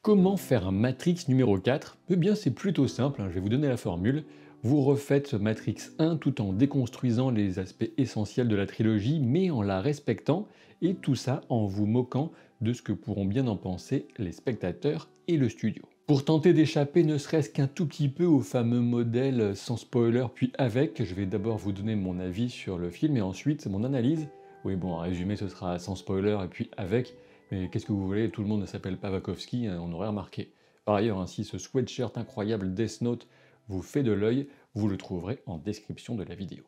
Comment faire un Matrix numéro 4? Eh bien c'est plutôt simple, je vais vous donner la formule. Vous refaites Matrix 1 tout en déconstruisant les aspects essentiels de la trilogie, mais en la respectant, et tout ça en vous moquant de ce que pourront bien en penser les spectateurs et le studio. Pour tenter d'échapper ne serait-ce qu'un tout petit peu au fameux modèle sans spoiler puis avec, je vais d'abord vous donner mon avis sur le film et ensuite mon analyse. Oui bon, en résumé ce sera sans spoiler et puis avec, mais qu'est-ce que vous voulez, tout le monde ne s'appelle pas Wachowski, on aurait remarqué. Par ailleurs, si ce sweatshirt incroyable Death Note vous fait de l'œil, vous le trouverez en description de la vidéo.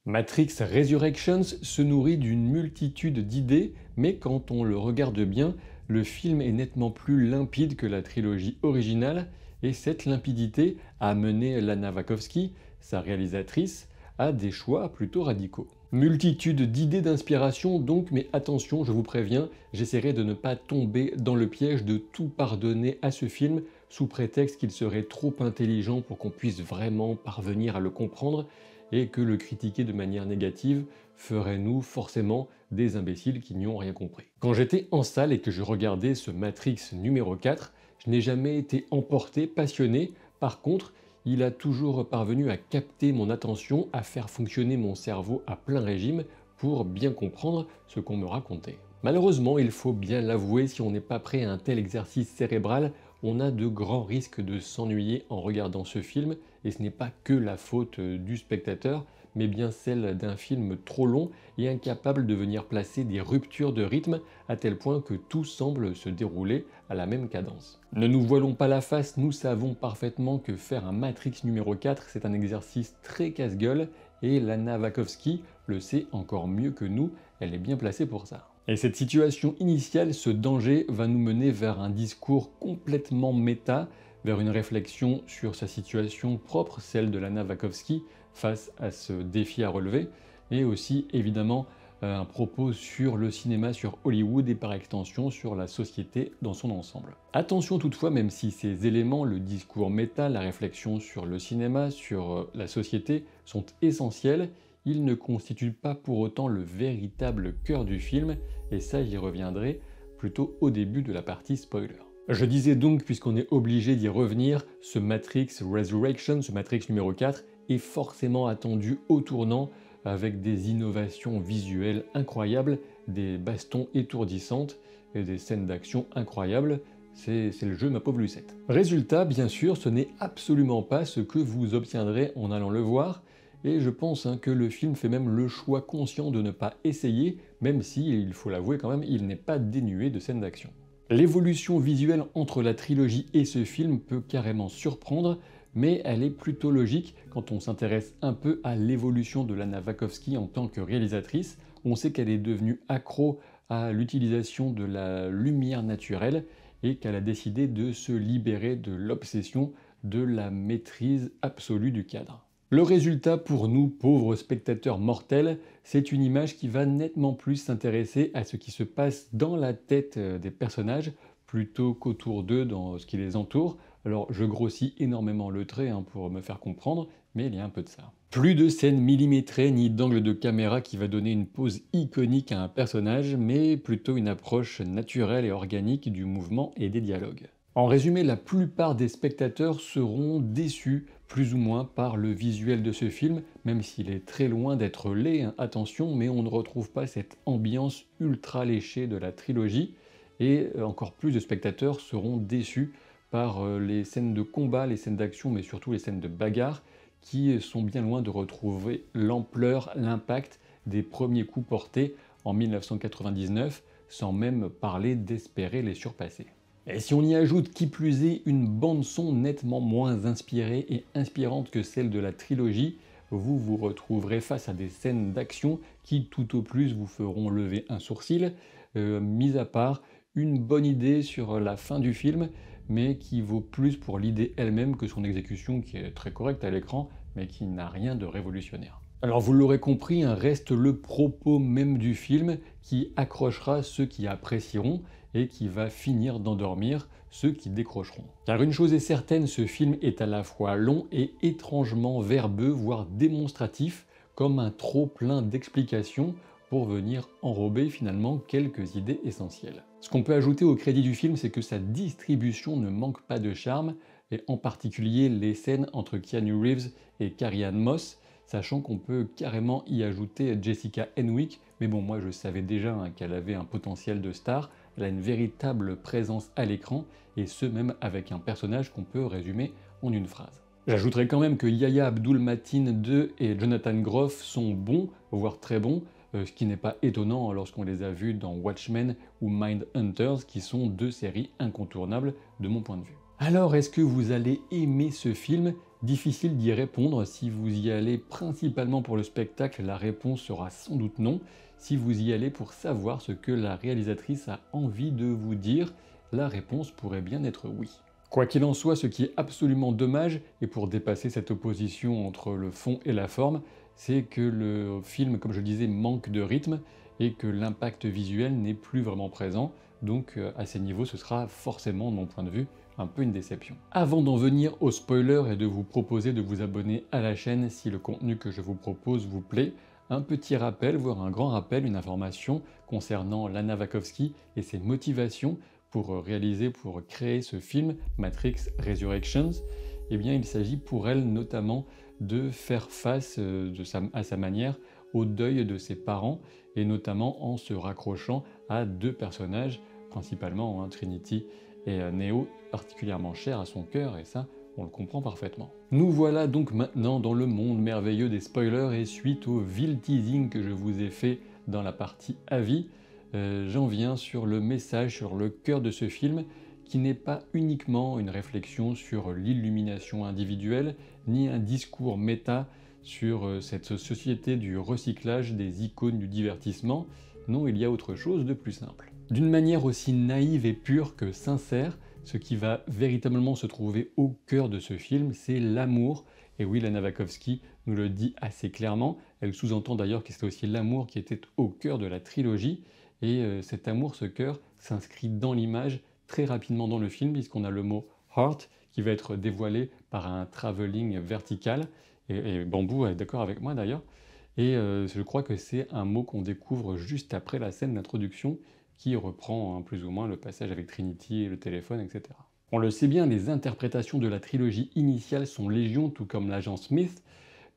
Matrix Resurrections se nourrit d'une multitude d'idées, mais quand on le regarde bien, le film est nettement plus limpide que la trilogie originale, et cette limpidité a mené Lana Wachowski, sa réalisatrice, à des choix plutôt radicaux. Multitude d'idées d'inspiration donc, mais attention, je vous préviens, j'essaierai de ne pas tomber dans le piège de tout pardonner à ce film sous prétexte qu'il serait trop intelligent pour qu'on puisse vraiment parvenir à le comprendre, et que le critiquer de manière négative ferait nous forcément des imbéciles qui n'y ont rien compris. Quand j'étais en salle et que je regardais ce Matrix numéro 4, je n'ai jamais été emporté, passionné. Par contre, il a toujours parvenu à capter mon attention, à faire fonctionner mon cerveau à plein régime pour bien comprendre ce qu'on me racontait. Malheureusement, il faut bien l'avouer, si on n'est pas prêt à un tel exercice cérébral, on a de grands risques de s'ennuyer en regardant ce film, et ce n'est pas que la faute du spectateur, mais bien celle d'un film trop long et incapable de venir placer des ruptures de rythme à tel point que tout semble se dérouler à la même cadence. Ne nous voilons pas la face, nous savons parfaitement que faire un Matrix numéro 4 c'est un exercice très casse-gueule et Lana Wachowski le sait encore mieux que nous, elle est bien placée pour ça. Et cette situation initiale, ce danger, va nous mener vers un discours complètement méta, vers une réflexion sur sa situation propre, celle de Lana Wachowski, face à ce défi à relever, et aussi évidemment un propos sur le cinéma, sur Hollywood et par extension sur la société dans son ensemble. Attention toutefois, même si ces éléments, le discours méta, la réflexion sur le cinéma, sur la société, sont essentiels, ils ne constituent pas pour autant le véritable cœur du film, et ça j'y reviendrai plutôt au début de la partie spoiler. Je disais donc, puisqu'on est obligé d'y revenir, ce Matrix Resurrection, ce Matrix numéro 4, est forcément attendu au tournant, avec des innovations visuelles incroyables, des bastons étourdissantes et des scènes d'action incroyables. C'est le jeu ma pauvre Lucette. Résultat, bien sûr, ce n'est absolument pas ce que vous obtiendrez en allant le voir, et je pense que le film fait même le choix conscient de ne pas essayer, même si, il faut l'avouer quand même, il n'est pas dénué de scènes d'action. L'évolution visuelle entre la trilogie et ce film peut carrément surprendre, mais elle est plutôt logique quand on s'intéresse un peu à l'évolution de Lana Wachowski en tant que réalisatrice. On sait qu'elle est devenue accro à l'utilisation de la lumière naturelle et qu'elle a décidé de se libérer de l'obsession de la maîtrise absolue du cadre. Le résultat pour nous, pauvres spectateurs mortels, c'est une image qui va nettement plus s'intéresser à ce qui se passe dans la tête des personnages plutôt qu'autour d'eux dans ce qui les entoure. Alors je grossis énormément le trait pour me faire comprendre, mais il y a un peu de ça. Plus de scènes millimétrées ni d'angle de caméra qui va donner une pose iconique à un personnage, mais plutôt une approche naturelle et organique du mouvement et des dialogues. En résumé, la plupart des spectateurs seront déçus, plus ou moins, par le visuel de ce film, même s'il est très loin d'être laid, attention, mais on ne retrouve pas cette ambiance ultra léchée de la trilogie, et encore plus de spectateurs seront déçus par les scènes de combat, les scènes d'action, mais surtout les scènes de bagarre, qui sont bien loin de retrouver l'ampleur, l'impact des premiers coups portés en 1999, sans même parler d'espérer les surpasser. Et si on y ajoute qui plus est une bande-son nettement moins inspirée et inspirante que celle de la trilogie, vous vous retrouverez face à des scènes d'action qui tout au plus vous feront lever un sourcil, mis à part une bonne idée sur la fin du film, mais qui vaut plus pour l'idée elle-même que son exécution qui est très correcte à l'écran, mais qui n'a rien de révolutionnaire. Alors vous l'aurez compris, reste le propos même du film qui accrochera ceux qui apprécieront et qui va finir d'endormir ceux qui décrocheront. Car une chose est certaine, ce film est à la fois long et étrangement verbeux, voire démonstratif, comme un trop plein d'explications pour venir enrober finalement quelques idées essentielles. Ce qu'on peut ajouter au crédit du film, c'est que sa distribution ne manque pas de charme, et en particulier les scènes entre Keanu Reeves et Carrie-Anne Moss, sachant qu'on peut carrément y ajouter Jessica Henwick, mais bon, moi je savais déjà qu'elle avait un potentiel de star, elle a une véritable présence à l'écran, et ce même avec un personnage qu'on peut résumer en une phrase. J'ajouterai quand même que Yahya Abdul-Mateen II et Jonathan Groff sont bons, voire très bons, ce qui n'est pas étonnant lorsqu'on les a vus dans Watchmen ou Mindhunters, qui sont deux séries incontournables de mon point de vue. Alors, est-ce que vous allez aimer ce film? Difficile d'y répondre. Si vous y allez principalement pour le spectacle, la réponse sera sans doute non. Si vous y allez pour savoir ce que la réalisatrice a envie de vous dire, la réponse pourrait bien être oui. Quoi qu'il en soit, ce qui est absolument dommage, et pour dépasser cette opposition entre le fond et la forme, c'est que le film, comme je le disais, manque de rythme et que l'impact visuel n'est plus vraiment présent. Donc à ces niveaux, ce sera forcément, de mon point de vue, un peu une déception. Avant d'en venir aux spoilers et de vous proposer de vous abonner à la chaîne si le contenu que je vous propose vous plaît, un petit rappel, voire un grand rappel, une information concernant Lana Wachowski et ses motivations pour créer ce film, Matrix Resurrections. Eh bien, il s'agit pour elle notamment de faire face à sa manière au deuil de ses parents, et notamment en se raccrochant à deux personnages, principalement Trinity et Neo, particulièrement chers à son cœur, et ça, on le comprend parfaitement. Nous voilà donc maintenant dans le monde merveilleux des spoilers, et suite au vil teasing que je vous ai fait dans la partie avis, j'en viens sur le message, sur le cœur de ce film, qui n'est pas uniquement une réflexion sur l'illumination individuelle, ni un discours méta sur cette société du recyclage des icônes du divertissement. Non, il y a autre chose de plus simple. D'une manière aussi naïve et pure que sincère, ce qui va véritablement se trouver au cœur de ce film, c'est l'amour. Et oui, Lana Wachowski nous le dit assez clairement, elle sous-entend d'ailleurs que c'est aussi l'amour qui était au cœur de la trilogie, et cet amour, ce cœur, s'inscrit dans l'image très rapidement dans le film, puisqu'on a le mot « heart » qui va être dévoilé par un travelling vertical, et Bambou est d'accord avec moi d'ailleurs, et je crois que c'est un mot qu'on découvre juste après la scène d'introduction, qui reprend plus ou moins le passage avec Trinity et le téléphone, etc. On le sait bien, les interprétations de la trilogie initiale sont légion, tout comme l'agent Smith,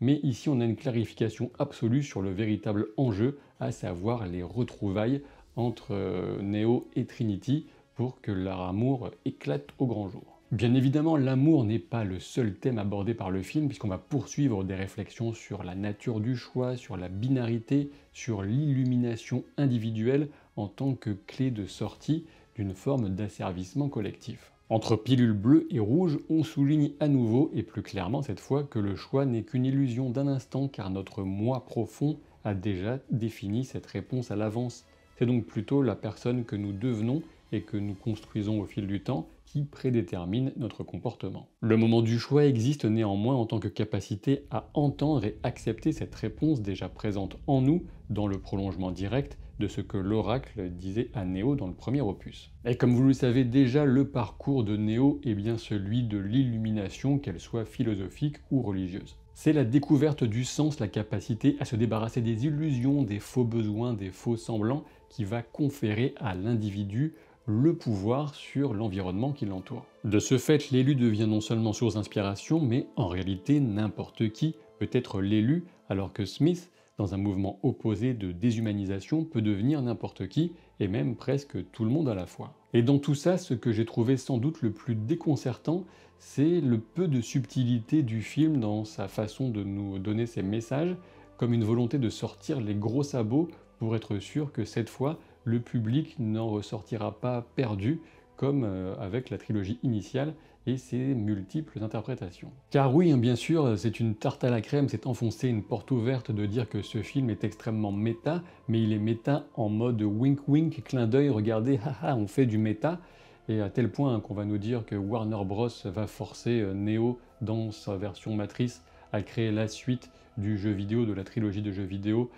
mais ici on a une clarification absolue sur le véritable enjeu, à savoir les retrouvailles entre Neo et Trinity pour que leur amour éclate au grand jour. Bien évidemment, l'amour n'est pas le seul thème abordé par le film, puisqu'on va poursuivre des réflexions sur la nature du choix, sur la binarité, sur l'illumination individuelle en tant que clé de sortie d'une forme d'asservissement collectif. Entre pilules bleues et rouges, on souligne à nouveau, et plus clairement cette fois, que le choix n'est qu'une illusion d'un instant, car notre moi profond a déjà défini cette réponse à l'avance. C'est donc plutôt la personne que nous devenons et que nous construisons au fil du temps qui prédétermine notre comportement. Le moment du choix existe néanmoins en tant que capacité à entendre et accepter cette réponse déjà présente en nous, dans le prolongement direct de ce que l'oracle disait à Neo dans le premier opus. Et comme vous le savez déjà, le parcours de Neo est bien celui de l'illumination, qu'elle soit philosophique ou religieuse. C'est la découverte du sens, la capacité à se débarrasser des illusions, des faux besoins, des faux semblants, qui va conférer à l'individu le pouvoir sur l'environnement qui l'entoure. De ce fait, l'élu devient non seulement source d'inspiration, mais en réalité n'importe qui peut être l'élu, alors que Smith, dans un mouvement opposé de déshumanisation, peut devenir n'importe qui, et même presque tout le monde à la fois. Et dans tout ça, ce que j'ai trouvé sans doute le plus déconcertant, c'est le peu de subtilité du film dans sa façon de nous donner ses messages, comme une volonté de sortir les gros sabots pour être sûr que cette fois, le public n'en ressortira pas perdu, comme avec la trilogie initiale et ses multiples interprétations. Car oui, bien sûr, c'est une tarte à la crème, c'est enfoncer une porte ouverte de dire que ce film est extrêmement méta, mais il est méta en mode wink wink, clin d'œil, regardez, haha, on fait du méta, et à tel point qu'on va nous dire que Warner Bros va forcer Neo dans sa version matrice à créer la suite du jeu vidéo, de la trilogie de jeux vidéo,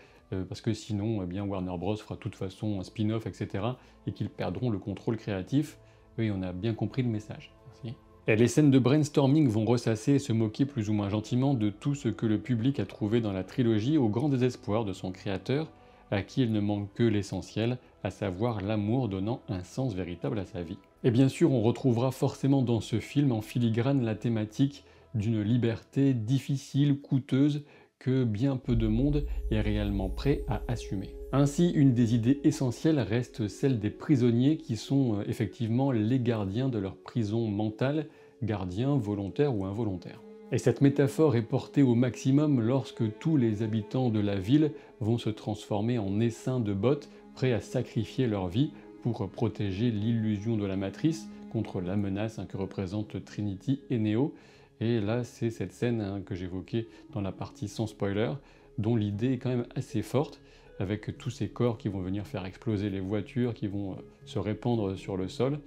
parce que sinon, eh bien, Warner Bros fera de toute façon un spin-off, etc., et qu'ils perdront le contrôle créatif. Oui, on a bien compris le message. Merci. Et les scènes de brainstorming vont ressasser et se moquer plus ou moins gentiment de tout ce que le public a trouvé dans la trilogie au grand désespoir de son créateur, à qui il ne manque que l'essentiel, à savoir l'amour donnant un sens véritable à sa vie. Et bien sûr, on retrouvera forcément dans ce film en filigrane la thématique d'une liberté difficile, coûteuse, que bien peu de monde est réellement prêt à assumer. Ainsi, une des idées essentielles reste celle des prisonniers qui sont effectivement les gardiens de leur prison mentale, gardiens volontaires ou involontaires. Et cette métaphore est portée au maximum lorsque tous les habitants de la ville vont se transformer en essaims de bottes, prêts à sacrifier leur vie pour protéger l'illusion de la matrice contre la menace que représentent Trinity et Neo. Et là, c'est cette scène que j'évoquais dans la partie sans spoiler, dont l'idée est quand même assez forte, avec tous ces corps qui vont venir faire exploser les voitures, qui vont se répandre sur le sol.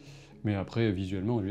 Mais après, visuellement,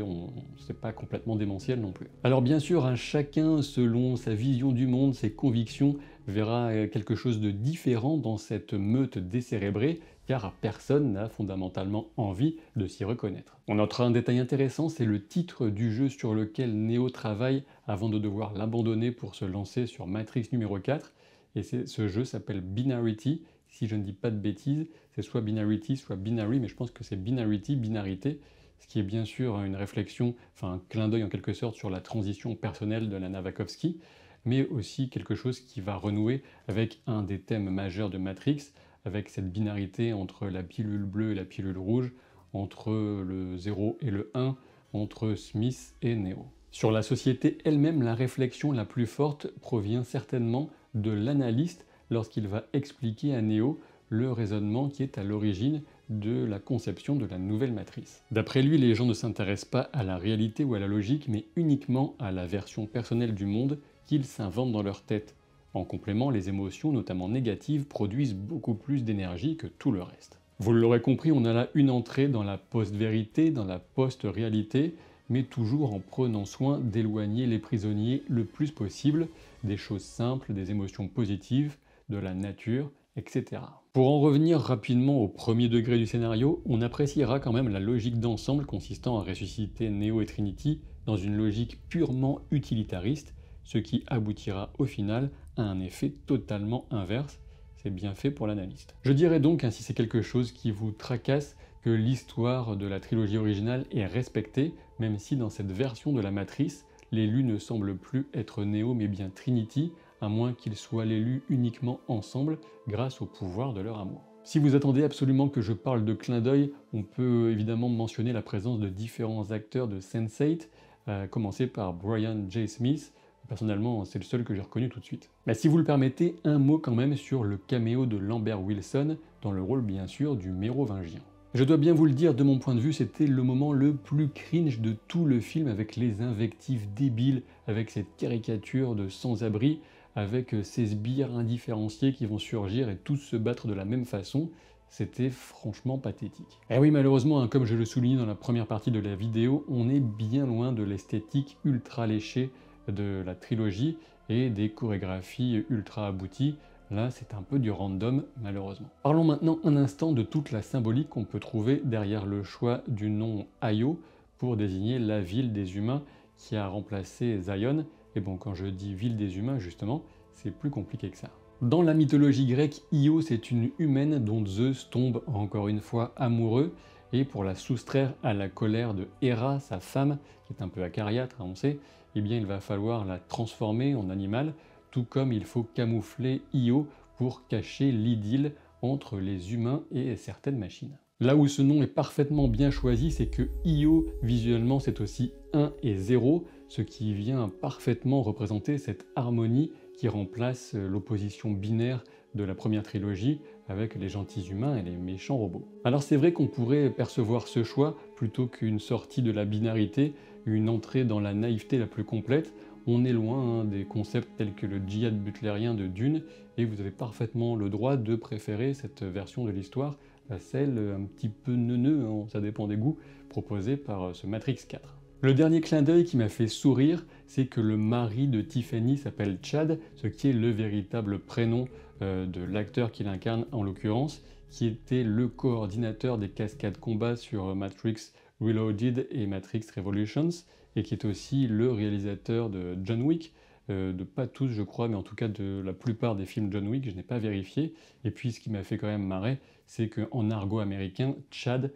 c'est pas complètement démentiel non plus. Alors bien sûr, chacun, selon sa vision du monde, ses convictions, verra quelque chose de différent dans cette meute décérébrée, car personne n'a fondamentalement envie de s'y reconnaître. On notera un détail intéressant, c'est le titre du jeu sur lequel Neo travaille avant de devoir l'abandonner pour se lancer sur Matrix numéro 4, et ce jeu s'appelle Binarity. Si je ne dis pas de bêtises, c'est soit Binarity, soit Binary, mais je pense que c'est Binarity, binarité, ce qui est bien sûr une réflexion, enfin un clin d'œil en quelque sorte sur la transition personnelle de Lana Wachowski, mais aussi quelque chose qui va renouer avec un des thèmes majeurs de Matrix, avec cette binarité entre la pilule bleue et la pilule rouge, entre le 0 et le 1, entre Smith et Neo. Sur la société elle-même, la réflexion la plus forte provient certainement de l'analyste lorsqu'il va expliquer à Neo le raisonnement qui est à l'origine de la conception de la nouvelle matrice. D'après lui, les gens ne s'intéressent pas à la réalité ou à la logique, mais uniquement à la version personnelle du monde qu'ils s'inventent dans leur tête. En complément, les émotions, notamment négatives, produisent beaucoup plus d'énergie que tout le reste. Vous l'aurez compris, on a là une entrée dans la post-vérité, dans la post-réalité, mais toujours en prenant soin d'éloigner les prisonniers le plus possible des choses simples, des émotions positives, de la nature, etc. Pour en revenir rapidement au premier degré du scénario, on appréciera quand même la logique d'ensemble consistant à ressusciter Neo et Trinity dans une logique purement utilitariste, ce qui aboutira au final à un effet totalement inverse. C'est bien fait pour l'analyste. Je dirais donc, si c'est quelque chose qui vous tracasse, que l'histoire de la trilogie originale est respectée, même si dans cette version de la Matrice, l'élu ne semble plus être Neo mais bien Trinity, à moins qu'ils soient l'élu uniquement ensemble grâce au pouvoir de leur amour. Si vous attendez absolument que je parle de clin d'œil, on peut évidemment mentionner la présence de différents acteurs de Sense8, à commencer par Brian J. Smith. Personnellement, c'est le seul que j'ai reconnu tout de suite. Mais si vous le permettez, un mot quand même sur le caméo de Lambert Wilson, dans le rôle bien sûr du mérovingien. Je dois bien vous le dire, de mon point de vue, c'était le moment le plus cringe de tout le film, avec les invectives débiles, avec cette caricature de sans-abri, avec ces sbires indifférenciés qui vont surgir et tous se battre de la même façon. C'était franchement pathétique. Et oui, malheureusement, comme je le soulignais dans la première partie de la vidéo, on est bien loin de l'esthétique ultra léchée de la trilogie et des chorégraphies ultra abouties. Là, c'est un peu du random, malheureusement. Parlons maintenant un instant de toute la symbolique qu'on peut trouver derrière le choix du nom Io pour désigner la ville des humains qui a remplacé Zion. Et bon, quand je dis ville des humains, justement, c'est plus compliqué que ça. Dans la mythologie grecque, Io, c'est une humaine dont Zeus tombe encore une fois amoureux, et pour la soustraire à la colère de Héra, sa femme, qui est un peu acariâtre, on sait, eh bien il va falloir la transformer en animal, tout comme il faut camoufler Io pour cacher l'idylle entre les humains et certaines machines. Là où ce nom est parfaitement bien choisi, c'est que Io, visuellement, c'est aussi 1 et 0, ce qui vient parfaitement représenter cette harmonie qui remplace l'opposition binaire de la première trilogie avec les gentils humains et les méchants robots. Alors c'est vrai qu'on pourrait percevoir ce choix plutôt qu'une sortie de la binarité, une entrée dans la naïveté la plus complète. On est loin des concepts tels que le djihad butlérien de Dune, et vous avez parfaitement le droit de préférer cette version de l'histoire à celle un petit peu neuneux, ça dépend des goûts, proposée par ce Matrix 4. Le dernier clin d'œil qui m'a fait sourire, c'est que le mari de Tiffany s'appelle Chad, ce qui est le véritable prénom de l'acteur qu'il incarne en l'occurrence, qui était le coordinateur des cascades combat sur Matrix Reloaded et Matrix Revolutions, et qui est aussi le réalisateur de John Wick, de pas tous je crois, mais en tout cas de la plupart des films John Wick, je n'ai pas vérifié. Et puis ce qui m'a fait quand même marrer, c'est qu'en argot américain, Chad,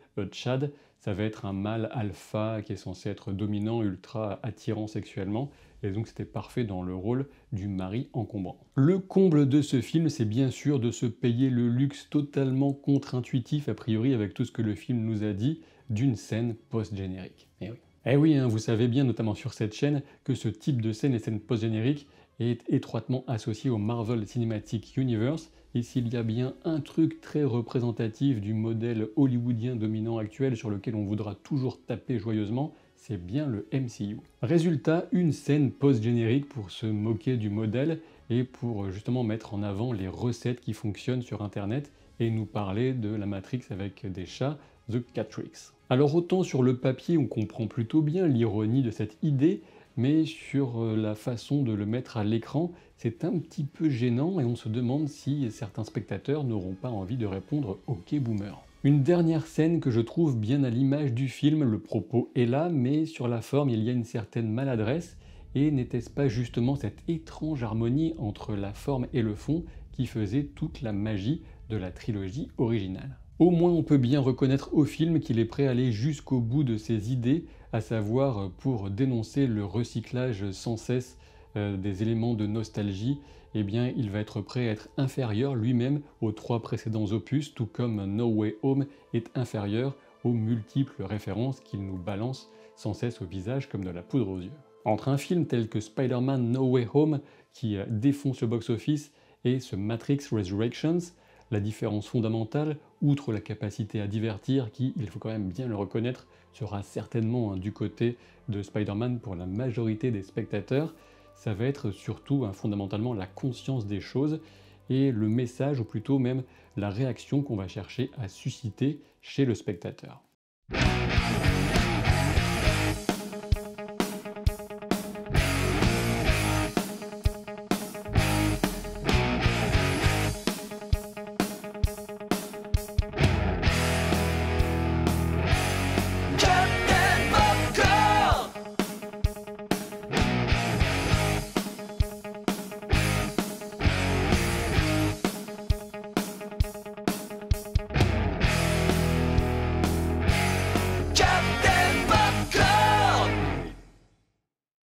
ça va être un mâle alpha qui est censé être dominant, ultra attirant sexuellement, et donc c'était parfait dans le rôle du mari encombrant. Le comble de ce film, c'est bien sûr de se payer le luxe totalement contre-intuitif, a priori avec tout ce que le film nous a dit, d'une scène post-générique. Eh oui. Eh oui, hein, vous savez bien, notamment sur cette chaîne, que ce type de scène, les scènes post-génériques, est étroitement associé au Marvel Cinematic Universe, et s'il y a bien un truc très représentatif du modèle hollywoodien dominant actuel sur lequel on voudra toujours taper joyeusement, c'est bien le MCU. Résultat, une scène post-générique pour se moquer du modèle et pour justement mettre en avant les recettes qui fonctionnent sur internet et nous parler de la Matrix avec des chats, The Catrix. Alors autant sur le papier on comprend plutôt bien l'ironie de cette idée, mais sur la façon de le mettre à l'écran, c'est un petit peu gênant et on se demande si certains spectateurs n'auront pas envie de répondre « Ok boomer ». Une dernière scène que je trouve bien à l'image du film, le propos est là, mais sur la forme il y a une certaine maladresse, et n'était-ce pas justement cette étrange harmonie entre la forme et le fond qui faisait toute la magie de la trilogie originale? Au moins on peut bien reconnaître au film qu'il est prêt à aller jusqu'au bout de ses idées, à savoir pour dénoncer le recyclage sans cesse des éléments de nostalgie, eh bien il va être prêt à être inférieur lui-même aux 3 précédents opus, tout comme No Way Home est inférieur aux multiples références qu'il nous balance sans cesse au visage comme de la poudre aux yeux. Entre un film tel que Spider-Man No Way Home, qui défonce le box-office, et ce Matrix Resurrections, la différence fondamentale, outre la capacité à divertir, qui, il faut quand même bien le reconnaître, sera certainement du côté de Spider-Man pour la majorité des spectateurs, ça va être surtout fondamentalement la conscience des choses et le message, ou plutôt même la réaction qu'on va chercher à susciter chez le spectateur.